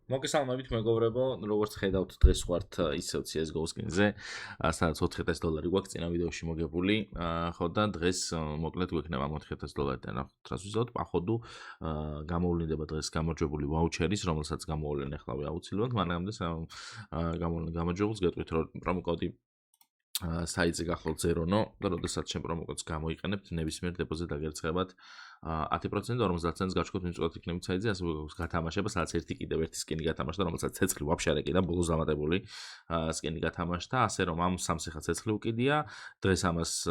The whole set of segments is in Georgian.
მოგესალმებით მეგობრებო, როგორც ხედავთ დღეს ვართ ისევ CS:GO სკინზე, სადაც $4,000 გვაქვს წინა ვიდეოში მოგებული, ხო და დღეს მოკლედ გვექნება $4,000-დან რას ვიზავთ, походу, გამოვლინდება დღეს გამარჯვებული ვაუჩერის, რომელსაც გამოვლენ ახლა აუცილებლად, მაგრამ გამოვლენ გამარჯვებულს გეტყვით რომ პრომოკოდი საიტზე გახლავთ 0-ნო და როდესაც შენ პრომოკოდს გამოიყენებთ, ნებისმიერ დეპოზიტს დაგერცხებათ 10% 50 ცენტს გაჩქოთ მიწვევთ იქნებით საიტზე, ასე გვაქვს გათამაშება, სადაც კიდევ ერთი სკინი გათამაშდა, რომელსაც ცეცხლი ვაფშე არ ეკიდა, ბოლოს დამატებული სკინი გათამაშდა, ასე რომ ამ სამს ახლა ცეცხლი უკიდია, დღეს ამას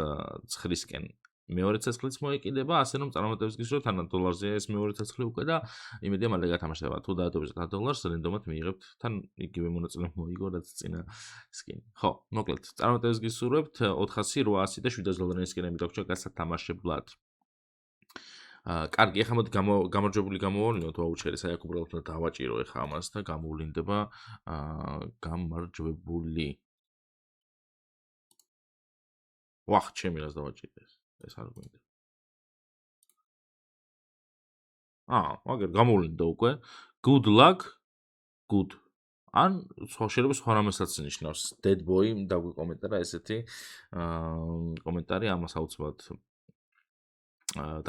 ცხრისკენ მეორე ცეცხლიც მოეკიდება, ასე რომ წარმატებას გისურვებთ, თან $1-ზე ეს მეორე ცეცხლი უკვე და იმედია მალე გათამაშდება. თუ დაადობთ $10, რენდომად მიიღებთ, თან იგივე მონაწილე მოიგო, რაც წინა სკინი. ხო, მოკლედ, წარმატებას გისურვებთ, 400, 800 და $7 სკინები დაგვრჩა გასათამაშებლად. კარგი, ეხლა მოდი გამარჯვებული გამოვავლინოთ ვაუჩერი, აი აქ უბრალოდ უნდა დავაჭირო ეხლა ამას და გამოვლინდება გამარჯვებული. ვახ, ჩემი რას დავაჭირე ეს არ გვინდა. მაგერ გამოვლინდა უკვე. Good luck. Good. ან შეიძლება სხვა რამესაც ნიშნავს. Dead boy დაგვიკომენტარა ესეთი კომენტარი ამას აუცილებლად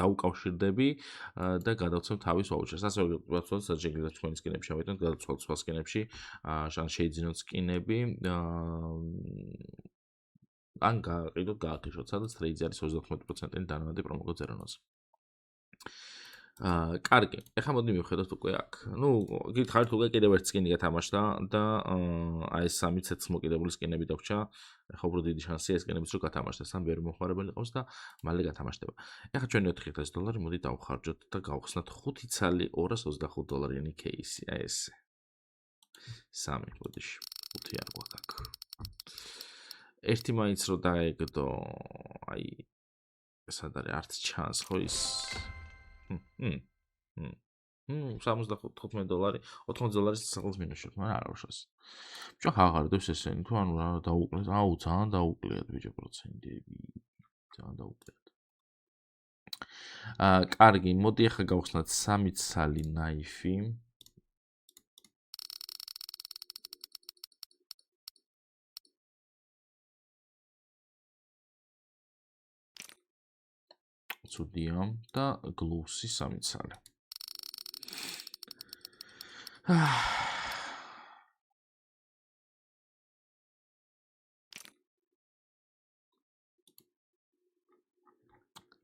დაუკავშირდები და გადავცემ თავის ვაუჩერს. ასე ვთქვათ, საჯეგლით თქვენი სკინებში ავიტანოთ, გადავცვალთ სხვა სკინებში, შეიძინოთ სკინები. ან გააკეთოთ, სადაც ტრეიდი არის 99%-იანი დანამატი პრომოკოდ 0-ზე. კარგი, ეხლა მოდი მივხედოთ უკვე აქ. ნუ გითხარით უკვე კიდევ ერთ სკინი გათამაშდა და აი ეს სამი ცეცხლ მოკიდებული სკინები დაგვრჩა. ეხლა უფრო დიდი შანსია ეს სკინებიც რომ გათამაშდეს, ან ვერ მოხარებელი ყავს და მალე გათამაშდება. ეხლა ჩვენი $4,000 მოდი დავხარჯოთ და გავხსნათ 5 ცალი $225-იანი кейსი. აი ესე. 3, ბოდიში. 5 არ გვაქვს აქ. ერთი მაინც რომ დაეგდო, აი ეს არის არც ჩანს ხო ის $75, $80 სახელს მინუსში, მაგრამ არ ვშოს. ჩვენ ხაღარდებს ესენი, თუ ანუ რა დაუკლეთ, ძალიან დაუკლეთ ბიჭო პროცენტები. ძალიან დაუკლეთ. კარგი, მოდი ახლა გავხსნათ 3 ცალი ნაიფი. ცუდია და გლუსი 3 ცალი.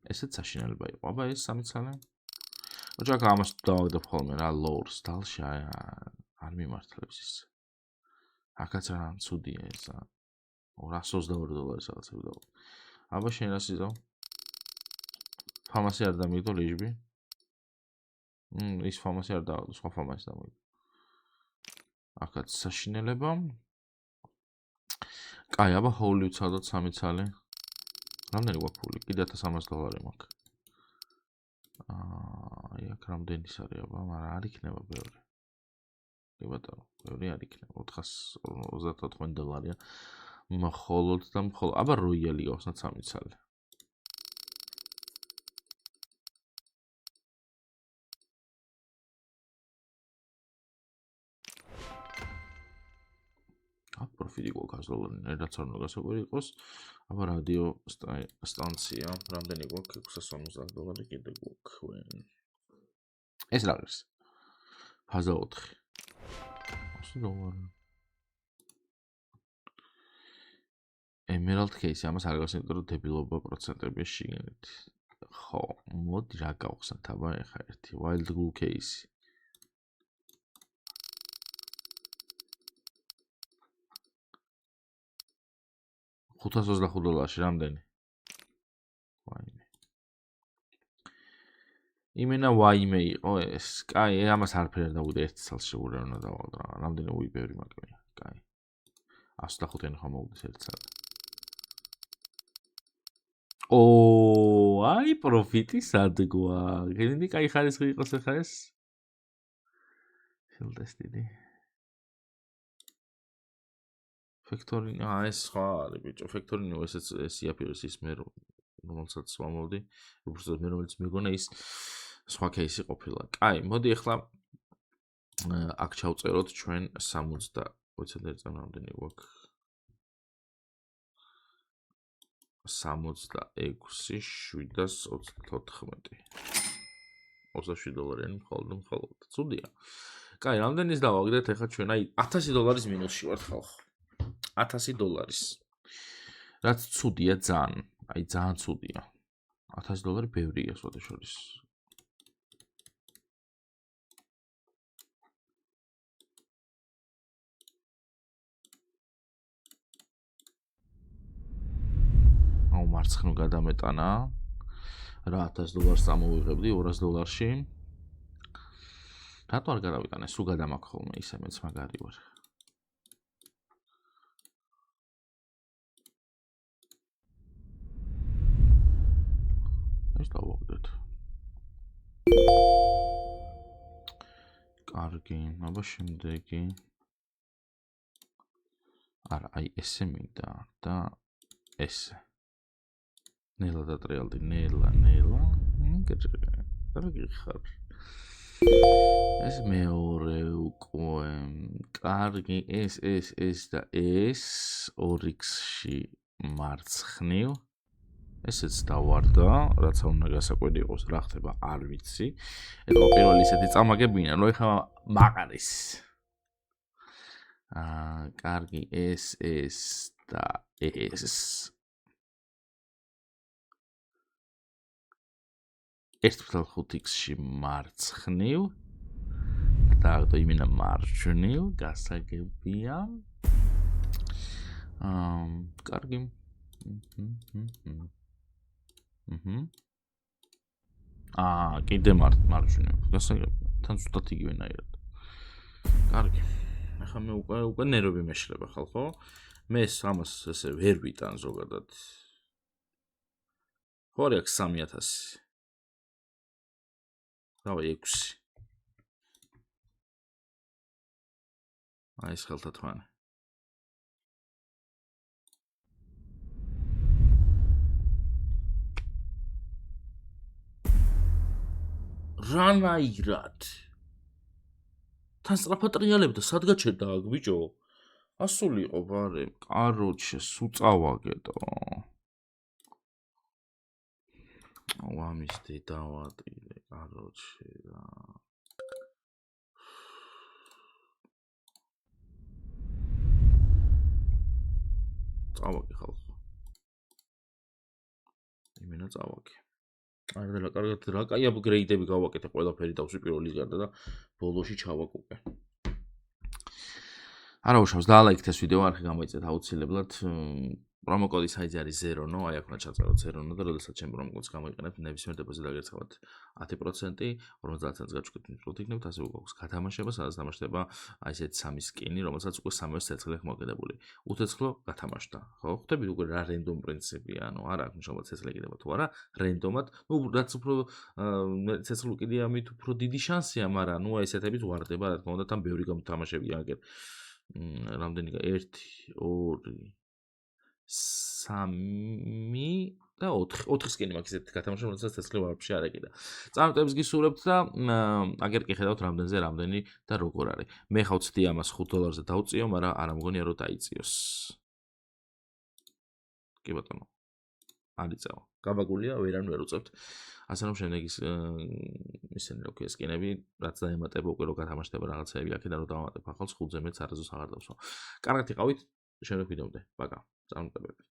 ესეც საშინელება იყო, აბა ეს 3 ცალი. ოჯახ ამას დავაგდებ ხოლმე რა ლოურს დალში არ მიმართლებს ის. აქაც რა ცუდია ეს. $122 რაღაცა ვიდაო. აბა შენ რას იზავ? ფამასი არ დამიგდო ლეჟბი? ის ფამასი არ დავაგდო, სხვა ფამასი დამიგდო. აქაც საშინელება. კაი, აბა ჰოული ვცადოთ 3 ცალი. რამდენი გვაქვს ფული? კიდე $1300 მაქვს. აი აქ რამდენის არის აბა, მაგრამ არ იქნება ბევრი. კი ბატონო, ბევრი არ იქნება. $434-ია. მხოლოდ და მხოლოდ. აბა როიალი გავხსნათ 3 ცალი. პროფიტი გვაქვს $100, რაც არ უნდა გასაკვირი იყოს. აბა რადიო სტანცია, რამდენი გვაქვს? $650 კიდე გვაქვს. ეს რა არის? ფაზა 4. $100. Emerald case, ამას არ გავხსნით, რომ დებილობა პროცენტები შიგნით. ხო, მოდი რა გავხსნათ, აბა ეხა ერთი Wild Glue case. $525 რამდენი? ვაიმე. იმენა ვაიმე იყო ეს. კაი, ამას არაფერი არ დავუდგე ერთ წელს შეურევ უნდა დავაღდო რა. რამდენი უიბერი მაკლია. კაი. 125-იანი ხომ მოვუდეს ერთ წელს. აი პროფიტი სადგვა. გინდი კაი ხარისხი იყოს ახლა ეს? ფილტესტიდი. ფექტორინი, ეს სხვა არის ბიჭო, ფექტორინი ესეც სიაფირეს ის მე რომელსაც ვამოვდი, უბრალოდ მე რომელიც მეგონა ის სხვა кейსი ყოფილა. კაი, მოდი ახლა აქ ჩავწეროთ ჩვენ 60 ვიცოდეთ რამდენი გვაქვს 66,714 $27 მხოლოდ. ცუდია. კაი, რამდენის დავაგდეთ ახლა ჩვენ აი $1000 მინუსში ვართ ხალხო. $1000. რაც ცუდია ძალიან. აი ძალიან ცუდია. $1000 ბევრია სხვადასხვის. აუ მარცხნივ გადამეტანა. რა $1000 წამოვიღებდი $200-ში. რატო არ გადავიტანე? სულ გადამაქ ხოლმე ისე მეც მაგარი ვარ. ეს დავაგდეთ. კარგი, აბა შემდეგი. არა, აი ესე მინდა და ესე. ნელა დატრიალდი, ნელა. კარგი ხარ. ეს მეორე უკვე. კარგი, ეს და ეს 2x-ში მარცხნივ. ესეც დავარდა, რაც უნდა გასაკვირი იყოს, რა ხდება, არ ვიცი. ეტყო პირველი ისეთი წამაგებინა, რომ ეხლა მაყარის. კარგი, ეს და ეს. 1.5x-ში მარცხნივ. და იმენა მარჯვნივ, გასაგებია. კარგი. კიდე მარჯვნივ. გასაგებია. თან ზუსტად იგივენაირად. კარგი. ახლა მე უკვე ნერვები მეშლება ხალხო. მე ამას ესე ვერ ვიტან ზოგადად. ხო არის 3000. დავაი 6. აი ეს ხელთათმანი. რანაირად? თან სწრაფად ტრიალებდა, სად გაჩერდა აქ ბიჭო? ასული იყო ბარე. კაროჩე, სულ წავაგედო. ამის დედავატირე, კაროჩე რა. წავაგე ხალხო. იმენა წავაგე. არა, კარგად რა კაი აპგრეიდები გავაკეთე ყველაფერი დავსვი პირველის გარდა და ბოლოში ჩავაკუპე. არა უშავს დალაიქეთ ეს ვიდეო, არხი გამოიწეთ აუცილებლად. პრომოკოდი საიძე არის 0, აი აქ უნდა ჩაწეროთ 0 და როდესაც ჩემ პრომოკოდს გამოიყენებთ, ნებისმიერ დებოზიტზე დაგერცხავთ 10%, 50 ცენტს გაჩვენებთ მიწუთ იქნებთ, ასე გვაქვს გათამაშება, სადაც თამაშდება აი ესეთ სამი სკინი, რომელსაც უკვე 3 ცეცხლი აქვს მოკიდებული. უცეცხლო გათამაშდა. ხო, ხვდებით უკვე რა რენდომ პრინციპია, ანუ არა აქვს მშობლად ცეცხლი ეკიდება თუ არა, რენდომად, ну რაც უფრო ცეცხლი უკიდია, მით უფრო დიდი შანსია, მაგრამ ну აი ესეთებით ვარდება, რა თქმა უნდა, თან ბევრი გამთამაშებია აგერ. რამდენი 1 2 3 და 4 სკენი მაქვს ესეთ გათამაშება, რომელსაც ცეცხლი ვაფშე არ ეკიდა. წარმატებებს გისურვებთ და აგერ კი ხედავთ რამდენზე რამდენი და როგორ არის. მე ხავ ცდი ამას $5-ზე დავწიო, მაგრამ არ ამგონია რომ დაიწიოს. კი ბატონო. არიწევა. გაბაგულია, ვერან ვერ უწევთ. ასე რომ შემდეგ ის ისინი რო ქვია სკინები, რაც დაემატება უკვე რო გათამაშდება რაღაცეები აქედან რო დავამატებ ახალს 5-ზე მეც არასდროს აღარ დავსვა. კარგად იყავით, შემდეგ ვიდეომდე. პაკა. წარმატებები.